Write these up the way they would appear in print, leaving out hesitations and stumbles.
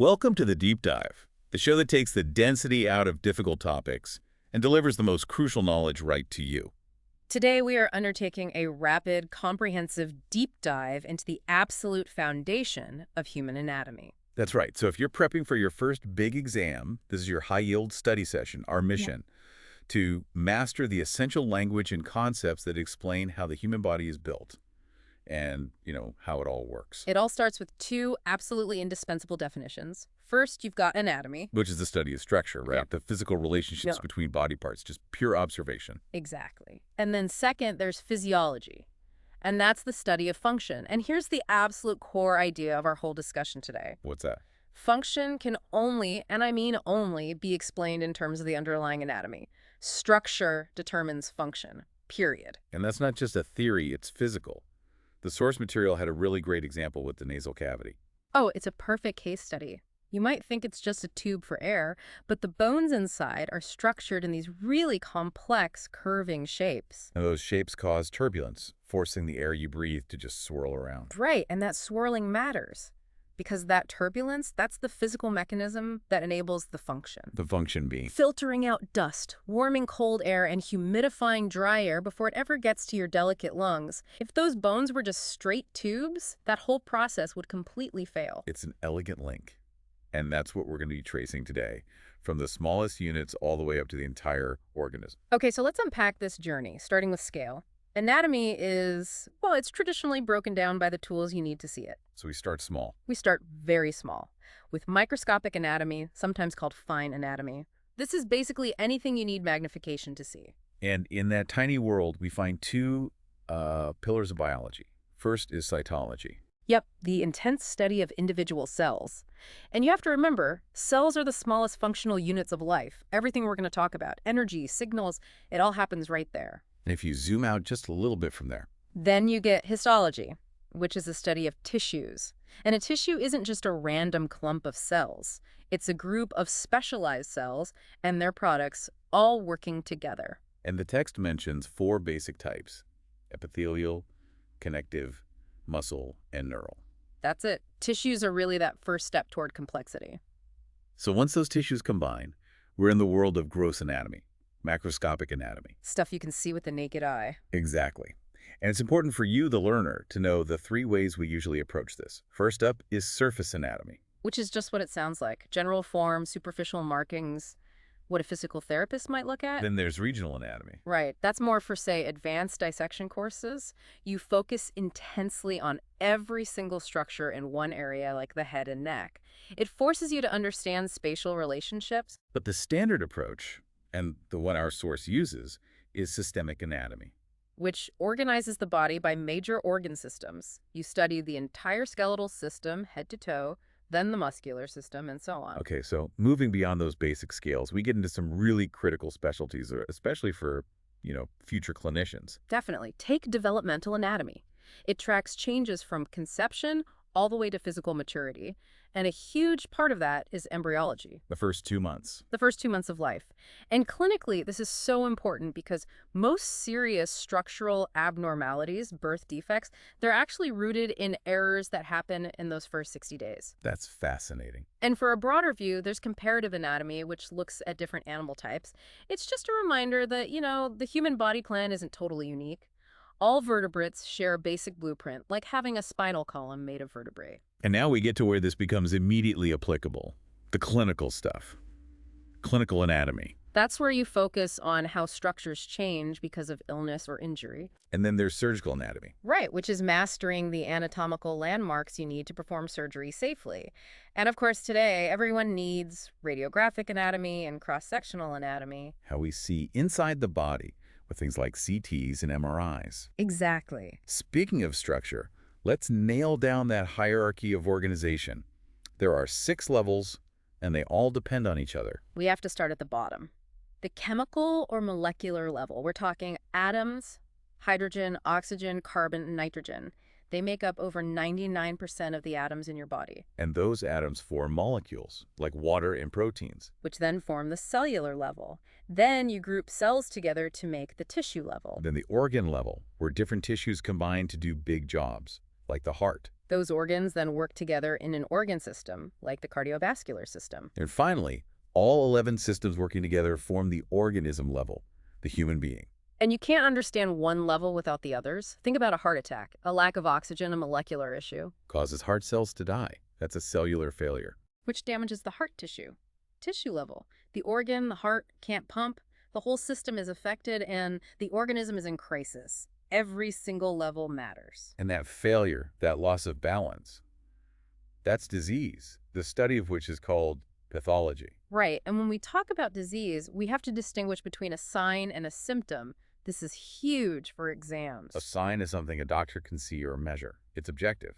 Welcome to the Deep Dive, the show that takes the density out of difficult topics and delivers the most crucial knowledge right to you. Today, we are undertaking a rapid, comprehensive deep dive into the absolute foundation of human anatomy. That's right. So if you're prepping for your first big exam, this is your high-yield study session, our mission, to master the essential language and concepts that explain how the human body is built and, how it all works. It all starts with two absolutely indispensable definitions. First, you've got anatomy. Which is the study of structure, right? Yeah. The physical relationships between body parts, just pure observation. Exactly. And then second, there's physiology. And that's the study of function. And here's the absolute core idea of our whole discussion today. What's that? Function can only, and I mean only, be explained in terms of the underlying anatomy. Structure determines function, period. And that's not just a theory, it's physical. The source material had a really great example with the nasal cavity. Oh, it's a perfect case study. You might think it's just a tube for air, but the bones inside are structured in these really complex curving shapes. And those shapes cause turbulence, forcing the air you breathe to just swirl around. Right, and that swirling matters. Because that turbulence, that's the physical mechanism that enables the function. The function being? Filtering out dust, warming cold air, and humidifying dry air before it ever gets to your delicate lungs. If those bones were just straight tubes, that whole process would completely fail. It's an elegant link. And that's what we're going to be tracing today, from the smallest units all the way up to the entire organism. Okay, so let's unpack this journey, starting with scale. Anatomy is, well, it's traditionally broken down by the tools you need to see it. So we start small. We start very small, with microscopic anatomy, sometimes called fine anatomy. This is basically anything you need magnification to see. And in that tiny world, we find two pillars of biology. First is cytology. Yep, the intense study of individual cells. And you have to remember, cells are the smallest functional units of life. Everything we're going to talk about, energy, signals, it all happens right there. And if you zoom out just a little bit from there, then you get histology, which is a study of tissues. And a tissue isn't just a random clump of cells. It's a group of specialized cells and their products all working together. And the text mentions four basic types: epithelial, connective, muscle, and neural. That's it. Tissues are really that first step toward complexity. So once those tissues combine, we're in the world of gross anatomy, macroscopic anatomy. Stuff you can see with the naked eye. Exactly. And it's important for you, the learner, to know the three ways we usually approach this. First up is surface anatomy. Which is just what it sounds like. General form, superficial markings, what a physical therapist might look at. Then there's regional anatomy. Right. That's more for, say, advanced dissection courses. You focus intensely on every single structure in one area, like the head and neck. It forces you to understand spatial relationships. But the standard approach, and the one our source uses, is systemic anatomy, which organizes the body by major organ systems. You study the entire skeletal system, head to toe, then the muscular system, and so on. Okay, so moving beyond those basic scales, we get into some really critical specialties, especially for, future clinicians. Definitely. Take developmental anatomy. It tracks changes from conception all the way to physical maturity. And a huge part of that is embryology. The first 2 months. The first 2 months of life. And clinically, this is so important because most serious structural abnormalities, birth defects, they're actually rooted in errors that happen in those first 60 days. That's fascinating. And for a broader view, there's comparative anatomy, which looks at different animal types. It's just a reminder that, the human body plan isn't totally unique. All vertebrates share a basic blueprint, like having a spinal column made of vertebrae. And now we get to where this becomes immediately applicable. The clinical stuff. Clinical anatomy. That's where you focus on how structures change because of illness or injury. And then there's surgical anatomy. Right, which is mastering the anatomical landmarks you need to perform surgery safely. And of course, today, everyone needs radiographic anatomy and cross-sectional anatomy. How we see inside the body with things like CTs and MRIs. Exactly. Speaking of structure, let's nail down that hierarchy of organization. There are 6 levels, and they all depend on each other. We have to start at the bottom. The chemical or molecular level. We're talking atoms, hydrogen, oxygen, carbon, and nitrogen. They make up over 99% of the atoms in your body. And those atoms form molecules, like water and proteins, which then form the cellular level. Then you group cells together to make the tissue level. Then the organ level, where different tissues combine to do big jobs, like the heart, Those organs then work together in an organ system, like the cardiovascular system. And finally, all 11 systems working together form the organism level, the human being. And you can't understand one level without the others. Think about a heart attack, a lack of oxygen, a molecular issue, Causes heart cells to die. That's a cellular failure. which damages the heart tissue. Tissue level. The organ, the heart, can't pump. The whole system is affected, and the organism is in crisis. Every single level matters. And that failure, that loss of balance, that's disease, the study of which is called pathology. Right, and when we talk about disease, we have to distinguish between a sign and a symptom. This is huge for exams. A sign is something a doctor can see or measure. It's objective,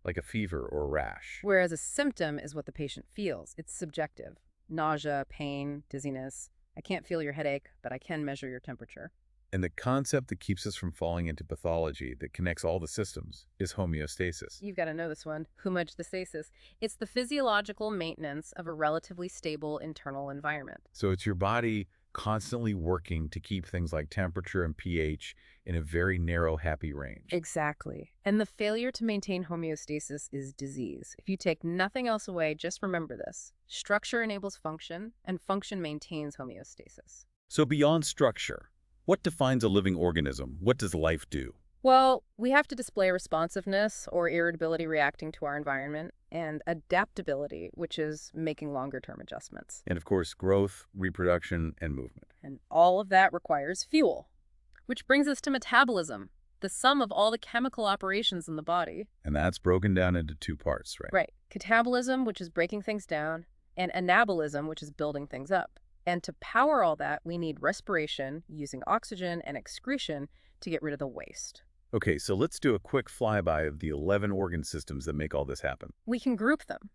like a fever or a rash. Whereas a symptom is what the patient feels. It's subjective. Nausea, pain, dizziness. I can't feel your headache, but I can measure your temperature. And the concept that keeps us from falling into pathology that connects all the systems is homeostasis. You've got to know this one. Homostasis. It's the physiological maintenance of a relatively stable internal environment. So it's your body constantly working to keep things like temperature and pH in a very narrow, happy range. Exactly. And the failure to maintain homeostasis is disease. If you take nothing else away, just remember this. Structure enables function, and function maintains homeostasis. So beyond structure, what defines a living organism? What does life do? Well, we have to display responsiveness or irritability reacting to our environment, and adaptability, which is making longer-term adjustments. And of course, growth, reproduction, and movement. And all of that requires fuel. Which brings us to metabolism, the sum of all the chemical operations in the body. And that's broken down into two parts, right? Right. Catabolism, which is breaking things down, and anabolism, which is building things up. And to power all that, we need respiration, using oxygen and excretion to get rid of the waste. Okay, so let's do a quick flyby of the 11 organ systems that make all this happen. We can group them.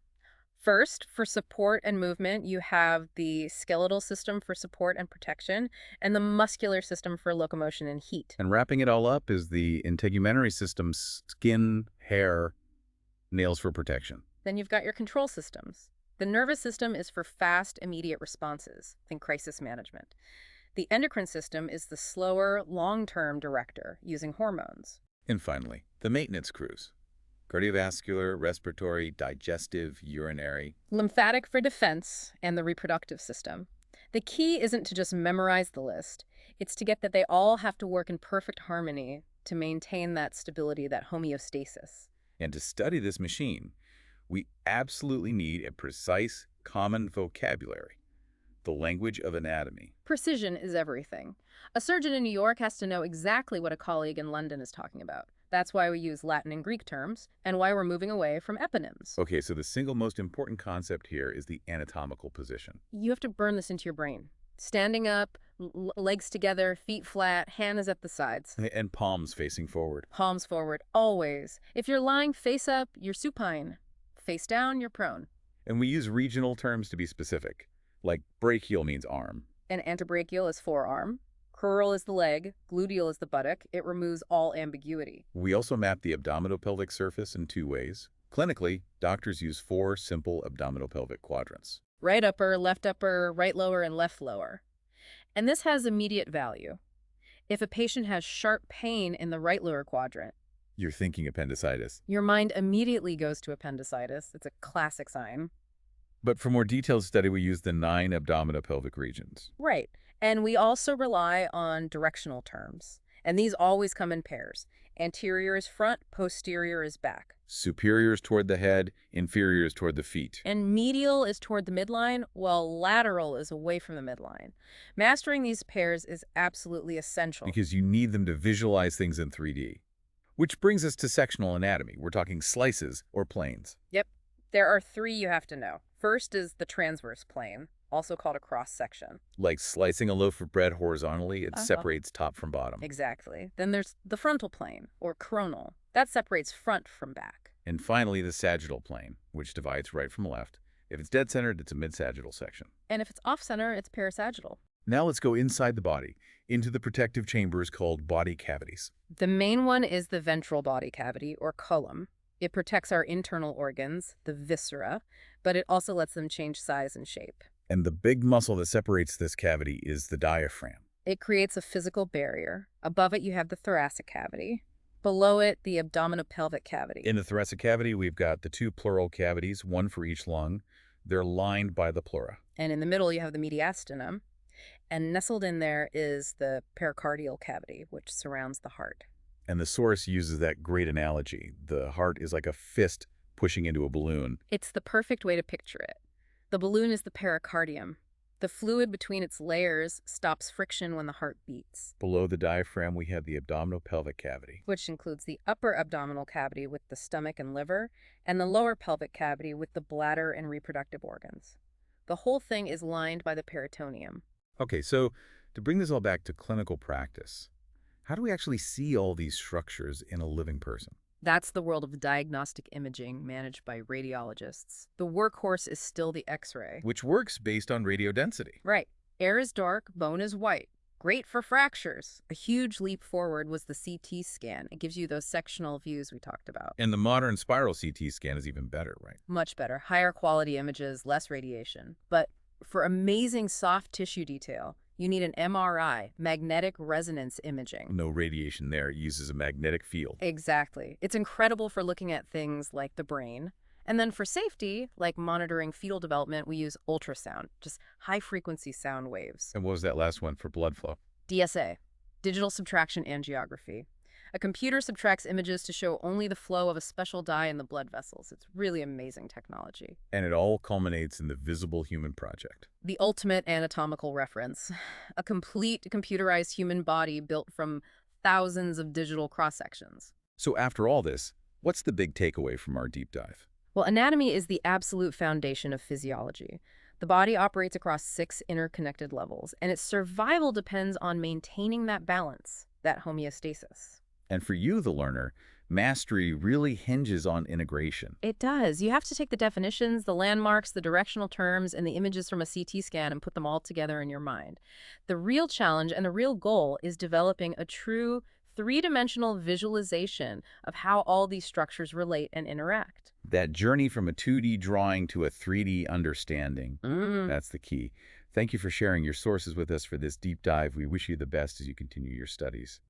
First, for support and movement, you have the skeletal system for support and protection, and the muscular system for locomotion and heat. And wrapping it all up is the integumentary system, skin, hair, nails for protection. Then you've got your control systems. The nervous system is for fast, immediate responses, think crisis management. The endocrine system is the slower, long-term director, using hormones. And finally, the maintenance crews. Cardiovascular, respiratory, digestive, urinary. Lymphatic for defense, and the reproductive system. The key isn't to just memorize the list. It's to get that they all have to work in perfect harmony to maintain that stability, that homeostasis. And to study this machine, we absolutely need a precise, common vocabulary. The language of anatomy. Precision is everything. A surgeon in New York has to know exactly what a colleague in London is talking about. That's why we use Latin and Greek terms, and why we're moving away from eponyms. Okay, so the single most important concept here is the anatomical position. You have to burn this into your brain. Standing up, legs together, feet flat, hand is at the sides. And palms facing forward. Palms forward, always. If you're lying face up, you're supine. Face down, you're prone. And we use regional terms to be specific, like brachial means arm. And antebrachial is forearm. Crural is the leg. Gluteal is the buttock. It removes all ambiguity. We also map the abdominopelvic surface in two ways. Clinically, doctors use 4 simple abdominopelvic quadrants. Right upper, right lower, and left lower. And this has immediate value. If a patient has sharp pain in the right lower quadrant, You're thinking appendicitis. your mind immediately goes to appendicitis. It's a classic sign. But for more detailed study, we use the 9 abdominopelvic regions. Right. And we also rely on directional terms. And these always come in pairs. Anterior is front, posterior is back. Superior is toward the head, inferior is toward the feet. And medial is toward the midline, while lateral is away from the midline. Mastering these pairs is absolutely essential. Because you need them to visualize things in 3D. Which brings us to sectional anatomy. We're talking slices or planes. Yep. There are 3 you have to know. First is the transverse plane, also called a cross-section. Like slicing a loaf of bread horizontally, it separates top from bottom. Exactly. Then there's the frontal plane, or coronal. That separates front from back. And finally, the sagittal plane, which divides right from left. If it's dead-centered, it's a mid-sagittal section. And if it's off-center, it's parasagittal. Now let's go inside the body, into the protective chambers called body cavities. The main one is the ventral body cavity, or column. It protects our internal organs, the viscera, but it also lets them change size and shape. And the big muscle that separates this cavity is the diaphragm. It creates a physical barrier. Above it, you have the thoracic cavity. Below it, the abdominopelvic cavity. In the thoracic cavity, we've got the two pleural cavities, one for each lung. They're lined by the pleura. And in the middle, you have the mediastinum. And nestled in there is the pericardial cavity, which surrounds the heart. And the source uses that great analogy. The heart is like a fist pushing into a balloon. It's the perfect way to picture it. The balloon is the pericardium. The fluid between its layers stops friction when the heart beats, Below the diaphragm, we have the abdominopelvic cavity. which includes the upper abdominal cavity with the stomach and liver, and the lower pelvic cavity with the bladder and reproductive organs. The whole thing is lined by the peritoneum. Okay, so to bring this all back to clinical practice, how do we actually see all these structures in a living person? That's the world of diagnostic imaging managed by radiologists. The workhorse is still the X-ray. Which works based on radiodensity. Right. Air is dark, bone is white. Great for fractures. A huge leap forward was the CT scan. It gives you those sectional views we talked about. And the modern spiral CT scan is even better, right? Much better. Higher quality images, less radiation. But for amazing soft tissue detail, you need an MRI, magnetic resonance imaging. No radiation there. It uses a magnetic field. Exactly. It's incredible for looking at things like the brain. And then for safety, like monitoring fetal development, we use ultrasound, just high-frequency sound waves. And what was that last one for blood flow? DSA, digital subtraction angiography. A computer subtracts images to show only the flow of a special dye in the blood vessels. It's really amazing technology. And it all culminates in the Visible Human Project. The ultimate anatomical reference. A complete computerized human body built from thousands of digital cross-sections. So after all this, what's the big takeaway from our deep dive? Well, anatomy is the absolute foundation of physiology. The body operates across 6 interconnected levels, and its survival depends on maintaining that balance, that homeostasis. And for you, the learner, mastery really hinges on integration. It does. You have to take the definitions, the landmarks, the directional terms, and the images from a CT scan and put them all together in your mind. The real challenge and the real goal is developing a true three-dimensional visualization of how all these structures relate and interact. That journey from a 2D drawing to a 3D understanding, that's the key. Thank you for sharing your sources with us for this deep dive. We wish you the best as you continue your studies.